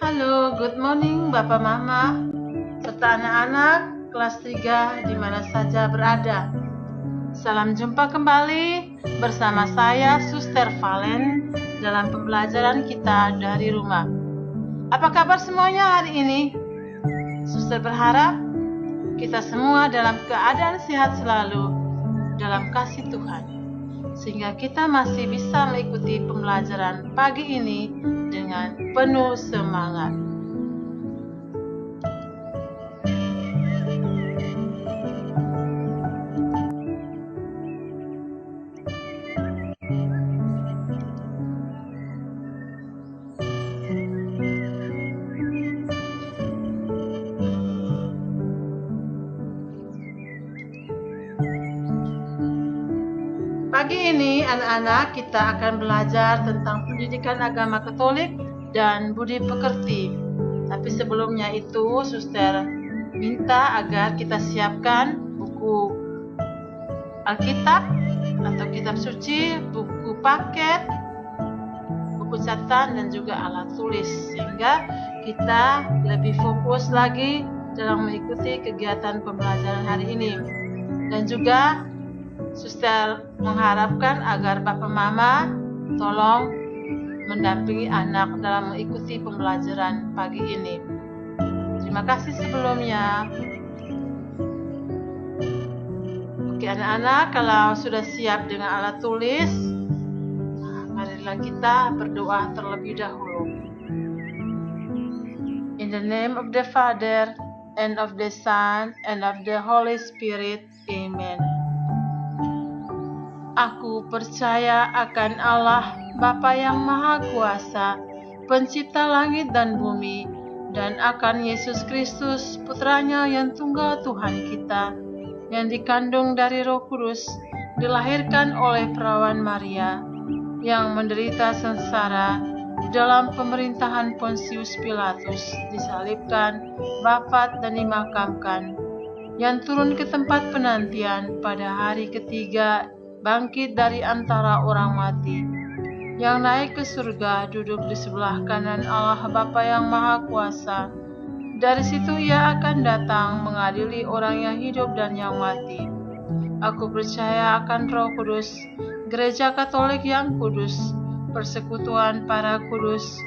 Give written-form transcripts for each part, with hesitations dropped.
Halo, good morning Bapak Mama, serta anak-anak kelas 3 di mana saja berada. Salam jumpa kembali bersama saya, Suster Valen, dalam pembelajaran kita dari rumah. Apa kabar semuanya hari ini? Suster berharap kita semua dalam keadaan sehat selalu, dalam kasih Tuhan, sehingga kita masih bisa mengikuti pembelajaran pagi ini dengan penuh semangat. Pagi ini anak-anak kita akan belajar tentang pendidikan agama Katolik dan budi pekerti. Tapi sebelumnya itu Suster minta agar kita siapkan buku Alkitab atau kitab suci, buku paket, buku catatan dan juga alat tulis, sehingga kita lebih fokus lagi dalam mengikuti kegiatan pembelajaran hari ini. Dan juga Suster mengharapkan agar Bapak Mama tolong mendampingi anak dalam mengikuti pembelajaran pagi ini. Terima kasih sebelumnya. Oke anak-anak, kalau sudah siap dengan alat tulis, marilah kita berdoa terlebih dahulu. In the name of the Father, and of the Son, and of the Holy Spirit. Amen. Aku percaya akan Allah, Bapa yang Maha Kuasa, Pencipta langit dan bumi, dan akan Yesus Kristus, Putranya yang tunggal Tuhan kita, yang dikandung dari Roh Kudus, dilahirkan oleh perawan Maria, yang menderita sengsara di dalam pemerintahan Pontius Pilatus, disalibkan, wafat dan dimakamkan, yang turun ke tempat penantian pada hari ketiga, bangkit dari antara orang mati, yang naik ke surga, duduk di sebelah kanan Allah Bapa yang Maha Kuasa. Dari situ Ia akan datang mengadili orang yang hidup dan yang mati. Aku percaya akan Roh Kudus, Gereja Katolik yang kudus, persekutuan para kudus,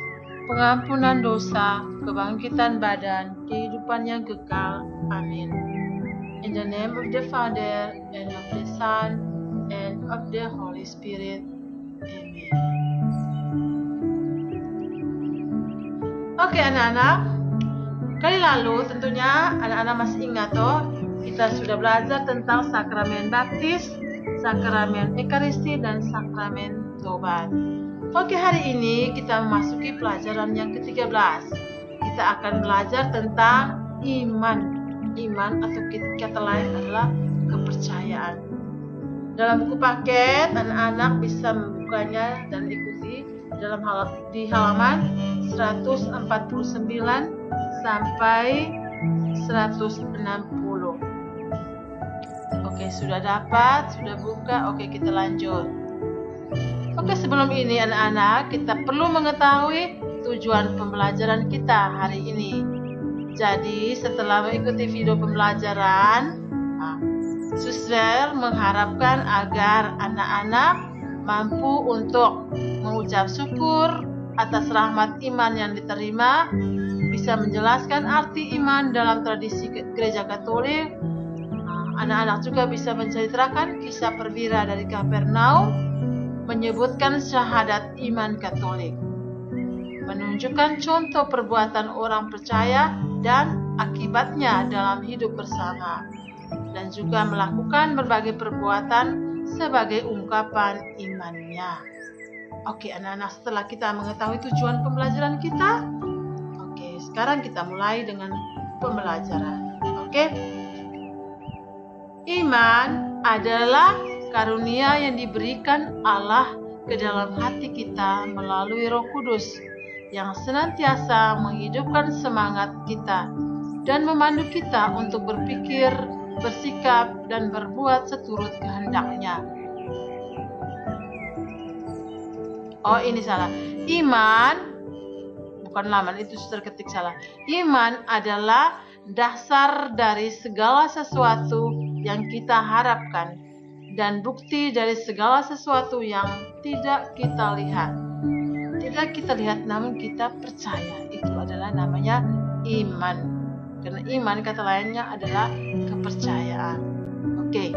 pengampunan dosa, kebangkitan badan, kehidupan yang kekal. Amin. In the name of the Father, and of the Son, and of the Holy Spirit. Amen. Oke anak-anak, kali lalu tentunya anak-anak masih ingat kita sudah belajar tentang sakramen baptis, sakramen ekaristi, dan sakramen tobat. Oke, hari ini kita memasuki pelajaran yang ke-13. Kita akan belajar tentang iman. Iman atau kata lain adalah kepercayaan. Dalam buku paket, anak-anak bisa membukanya dan ikuti di halaman 149 sampai 160. Oke, sudah dapat, sudah buka. Oke, kita lanjut. Oke, sebelum ini anak-anak, kita perlu mengetahui tujuan pembelajaran kita hari ini. Jadi, setelah mengikuti video pembelajaran, Suster mengharapkan agar anak-anak mampu untuk mengucap syukur atas rahmat iman yang diterima, bisa menjelaskan arti iman dalam tradisi Gereja Katolik. Anak-anak juga bisa menceritakan kisah perwira dari Kapernaum, menyebutkan syahadat iman Katolik, menunjukkan contoh perbuatan orang percaya dan akibatnya dalam hidup bersama, dan juga melakukan berbagai perbuatan sebagai ungkapan imannya. Oke anak-anak, setelah kita mengetahui tujuan pembelajaran kita, sekarang kita mulai dengan pembelajaran. Iman adalah karunia yang diberikan Allah ke dalam hati kita melalui Roh Kudus yang senantiasa menghidupkan semangat kita dan memandu kita untuk berpikir, bersikap, dan berbuat seturut kehendak-Nya. Ini salah. Iman bukan laman, itu sudah ketik salah. Iman adalah dasar dari segala sesuatu yang kita harapkan dan bukti dari segala sesuatu yang tidak kita lihat. Tidak kita lihat namun kita percaya. Itu adalah namanya iman. Karena iman kata lainnya adalah kepercayaan. Oke.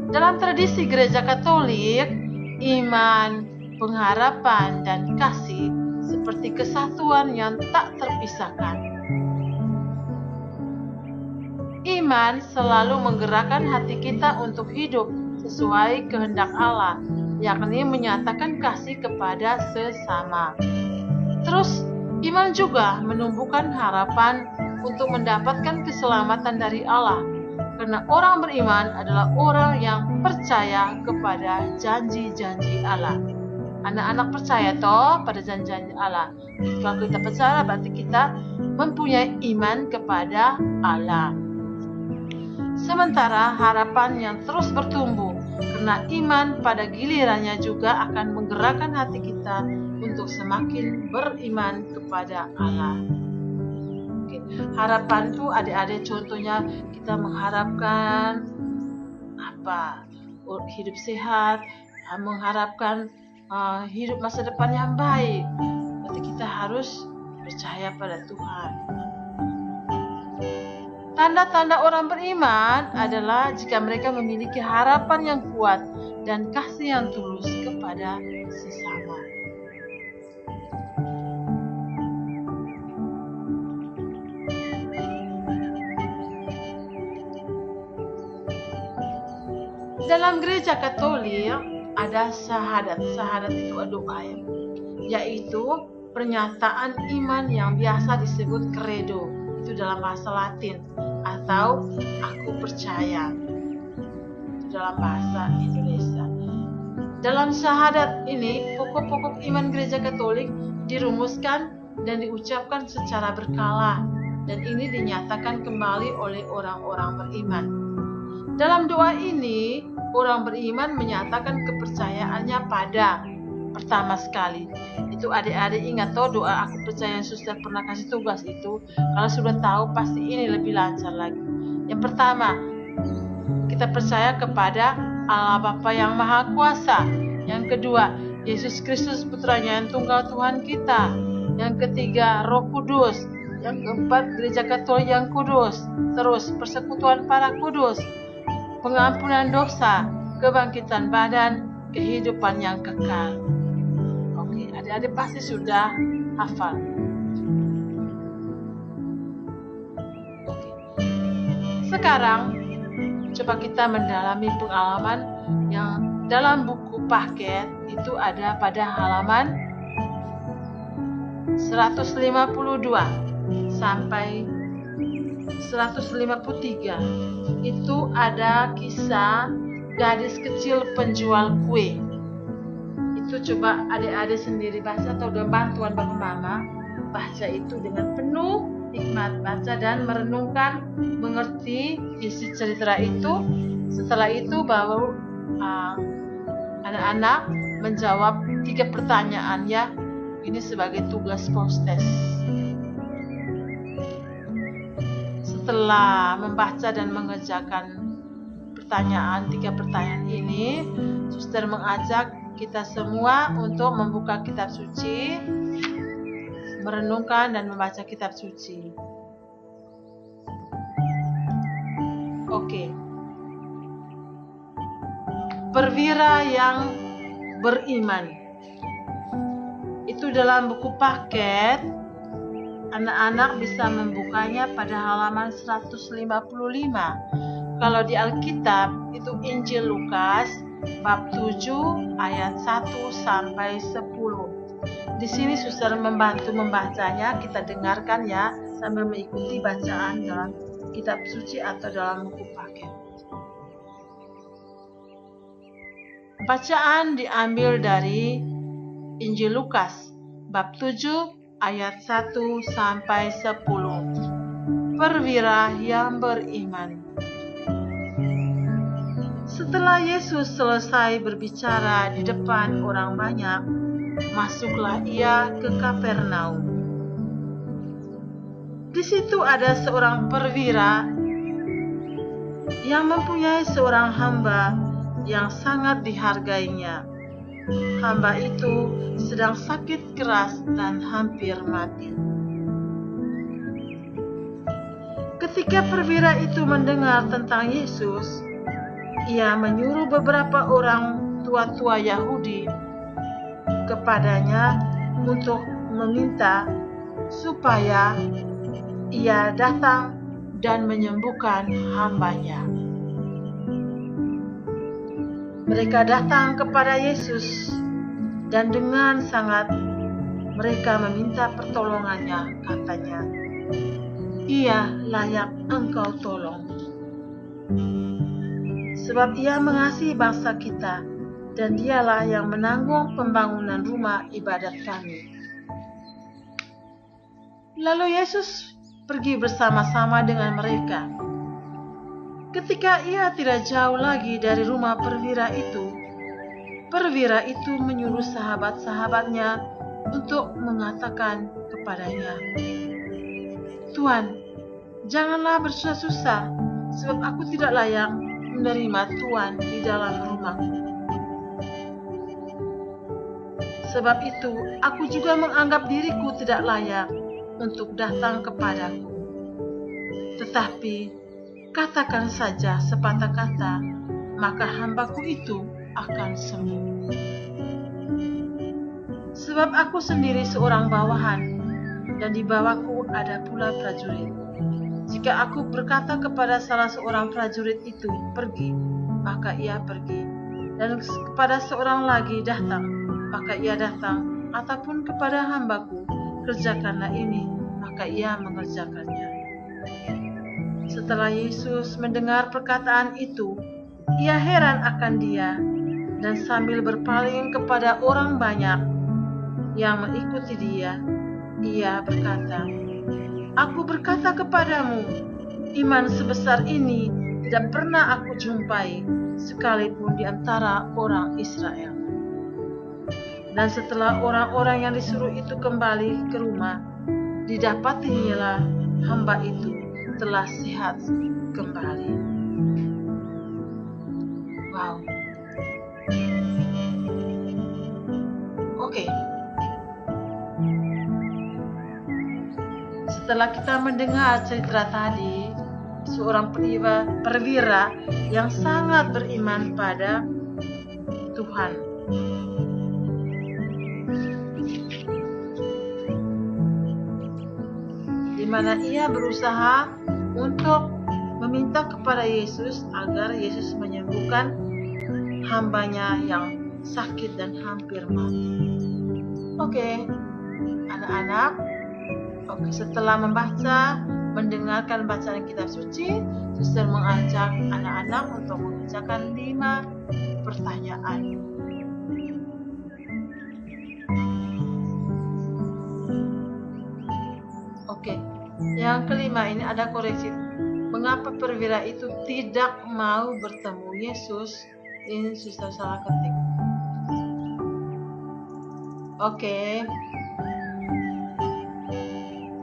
Dalam tradisi Gereja Katolik, iman, pengharapan, dan kasih seperti kesatuan yang tak terpisahkan. Iman selalu menggerakkan hati kita untuk hidup sesuai kehendak Allah, yakni menyatakan kasih kepada sesama. Terus, iman juga menumbuhkan harapan untuk mendapatkan keselamatan dari Allah, karena orang beriman adalah orang yang percaya kepada janji-janji Allah. Anak-anak percaya toh pada janji-janji Allah. Kalau kita percaya berarti kita mempunyai iman kepada Allah. Sementara harapan yang terus bertumbuh, karena iman pada gilirannya juga akan menggerakkan hati kita untuk semakin beriman kepada Allah. Harapan itu adik-adik contohnya kita mengharapkan apa? Hidup sehat, mengharapkan hidup masa depan yang baik. Berarti kita harus percaya pada Tuhan. Tanda-tanda orang beriman adalah jika mereka memiliki harapan yang kuat dan kasih yang tulus kepada sesama. Dalam Gereja Katolik ada syahadat. Syahadat itu doa, yaitu pernyataan iman yang biasa disebut credo. Itu dalam bahasa Latin, atau aku percaya. Itu dalam bahasa Indonesia. Dalam syahadat ini, pokok-pokok iman Gereja Katolik dirumuskan dan diucapkan secara berkala, dan ini dinyatakan kembali oleh orang-orang beriman. Dalam doa ini, orang beriman menyatakan kepercayaannya pada, pertama sekali, itu adik-adik ingat toh doa aku percaya yang suster pernah kasih tugas itu. Kalau sudah tahu pasti ini lebih lancar lagi. Yang pertama, kita percaya kepada Allah Bapa yang Maha Kuasa. Yang kedua, Yesus Kristus Putranya yang tunggal Tuhan kita. Yang ketiga, Roh Kudus. Yang keempat, Gereja Katolik yang kudus. Terus, persekutuan para kudus, pengampunan dosa, kebangkitan badan, kehidupan yang kekal. Oke, adik-adik pasti sudah hafal. Oke. Sekarang coba kita mendalami pengalaman yang dalam buku paket itu ada pada halaman 152 sampai 153. Itu ada kisah gadis kecil penjual kue. Itu coba adik-adik sendiri baca atau dengan bantuan Bapak Mama baca itu dengan penuh hikmat, baca dan merenungkan, mengerti isi cerita itu. Setelah itu baru anak-anak menjawab 3 pertanyaan ya. Ini sebagai tugas post-test. Setelah membaca dan mengerjakan pertanyaan, 3 pertanyaan ini, suster mengajak kita semua untuk membuka kitab suci, merenungkan dan membaca kitab suci. Oke. Perwira yang beriman. Itu dalam buku paket. Anak-anak bisa membukanya pada halaman 155. Kalau di Alkitab itu Injil Lukas bab 7 ayat 1 sampai 10. Di sini suster membantu membacanya, kita dengarkan ya sambil mengikuti bacaan dalam kitab suci atau dalam buku paket. Bacaan diambil dari Injil Lukas bab 7 ayat 1 sampai 10. Perwira yang beriman. Setelah Yesus selesai berbicara di depan orang banyak, masuklah ia ke Kapernaum. Di situ ada seorang perwira yang mempunyai seorang hamba yang sangat dihargainya. Hamba itu sedang sakit keras dan hampir mati. Ketika perwira itu mendengar tentang Yesus, ia menyuruh beberapa orang tua-tua Yahudi kepadanya untuk meminta supaya ia datang dan menyembuhkan hambanya. Mereka datang kepada Yesus dan dengan sangat mereka meminta pertolongannya, katanya, "Ia layak engkau tolong, sebab ia mengasihi bangsa kita dan dialah yang menanggung pembangunan rumah ibadat kami." Lalu Yesus pergi bersama-sama dengan mereka. Ketika ia tidak jauh lagi dari rumah perwira itu menyuruh sahabat-sahabatnya untuk mengatakan kepadanya, "Tuan, janganlah bersusah-susah, sebab aku tidak layak menerima Tuan di dalam rumahku. Sebab itu, aku juga menganggap diriku tidak layak untuk datang kepadaku. Tetapi, katakan saja sepatah kata, maka hambaku itu akan sembuh. Sebab aku sendiri seorang bawahan, dan di bawahku ada pula prajurit. Jika aku berkata kepada salah seorang prajurit itu, pergi, maka ia pergi. Dan kepada seorang lagi datang, maka ia datang. Ataupun kepada hambaku, kerjakanlah ini, maka ia mengerjakannya." Setelah Yesus mendengar perkataan itu, ia heran akan dia, dan sambil berpaling kepada orang banyak yang mengikuti dia, ia berkata, "Aku berkata kepadamu, iman sebesar ini tidak pernah aku jumpai, sekalipun di antara orang Israel." Dan setelah orang-orang yang disuruh itu kembali ke rumah, didapatinya hamba itu telah sehat kembali. Wow. Oke. Setelah kita mendengar cerita tadi, seorang perwira yang sangat beriman pada Tuhan, di mana ia berusaha untuk meminta kepada Yesus agar Yesus menyembuhkan hambanya yang sakit dan hampir mati. Oke, anak-anak, setelah mendengarkan bacaan kitab suci, Suster mengajak anak-anak untuk mengerjakan 5 pertanyaan. Oke, yang kelima ini ada koreksi. Mengapa perwira itu tidak mau bertemu Yesus? Ini Suster salah ketik. Oke.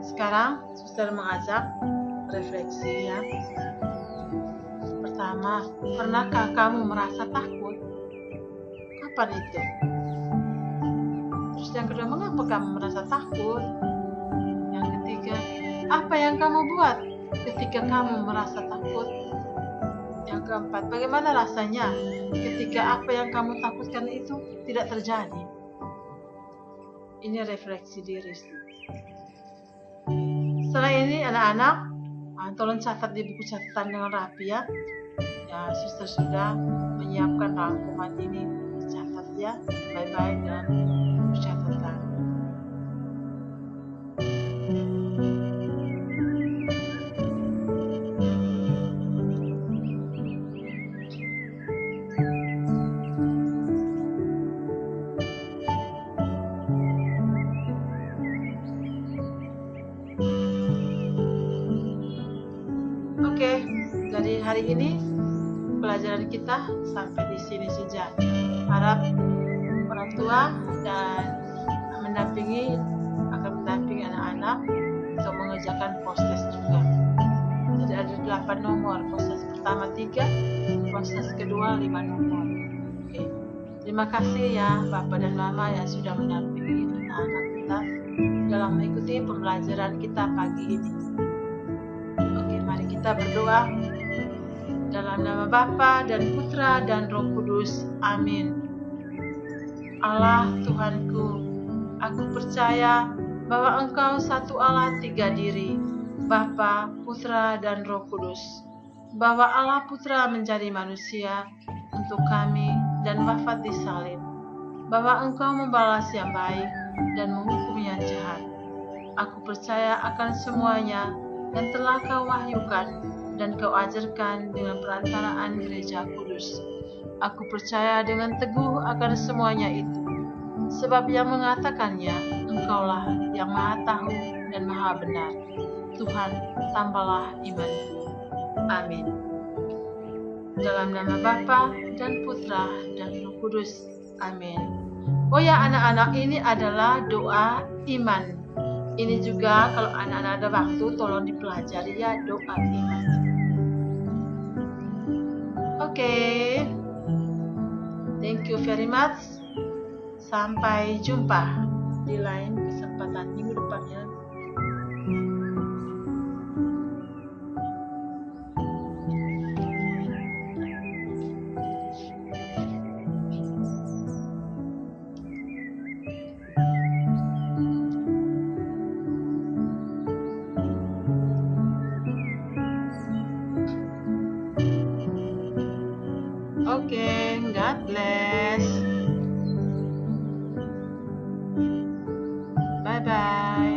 Sekarang Suster mengajak refleksi ya. Pertama, pernahkah kamu merasa takut? Kapan itu? Terus yang kedua, mengapa kamu merasa takut? Yang ketiga, apa yang kamu buat ketika kamu merasa takut? Yang keempat, bagaimana rasanya ketika apa yang kamu takutkan itu tidak terjadi? Ini refleksi diri. Setelah ini anak-anak, tolong catat di buku catatan dengan rapi ya. Ya, Suster sudah menyiapkan rangkuman ini, catat ya, baik-baik dengan buku catatan. Oke, jadi hari ini pelajaran kita sampai di sini saja. Harap orang tua dan akan mendampingi anak-anak atau untuk mengerjakan proses juga. Jadi ada 8 nomor, proses pertama 3, proses kedua 5 nomor. Oke. Terima kasih ya Bapak dan Mama yang sudah mendampingi anak-anak kita dalam mengikuti pembelajaran kita pagi ini. Oke, mari kita berdoa. Dalam nama Bapa dan Putra dan Roh Kudus. Amin. Allah Tuhanku, aku percaya bahwa Engkau satu Allah 3 diri, Bapa, Putra, dan Roh Kudus. Bahwa Allah Putra menjadi manusia untuk kami dan wafat di salib. Bahwa Engkau membalas yang baik dan menghukum yang jahat. Aku percaya akan semuanya dan telah Kau wahyukan dan Kau ajarkan dengan perantaraan gereja kudus. Aku percaya dengan teguh akan semuanya itu, sebab yang mengatakannya Engkaulah yang Maha Tahu dan Maha Benar. Tuhan, tambahlah imanku. Amin. Dalam nama Bapa dan Putra dan Roh Kudus. Amin. Oh ya anak-anak, ini adalah doa iman. Ini juga kalau anak-anak ada waktu tolong dipelajari ya doa iman. Oke. Thank you very much. Sampai jumpa di lain kesempatan minggu depannya. Okay, God bless. Bye-bye.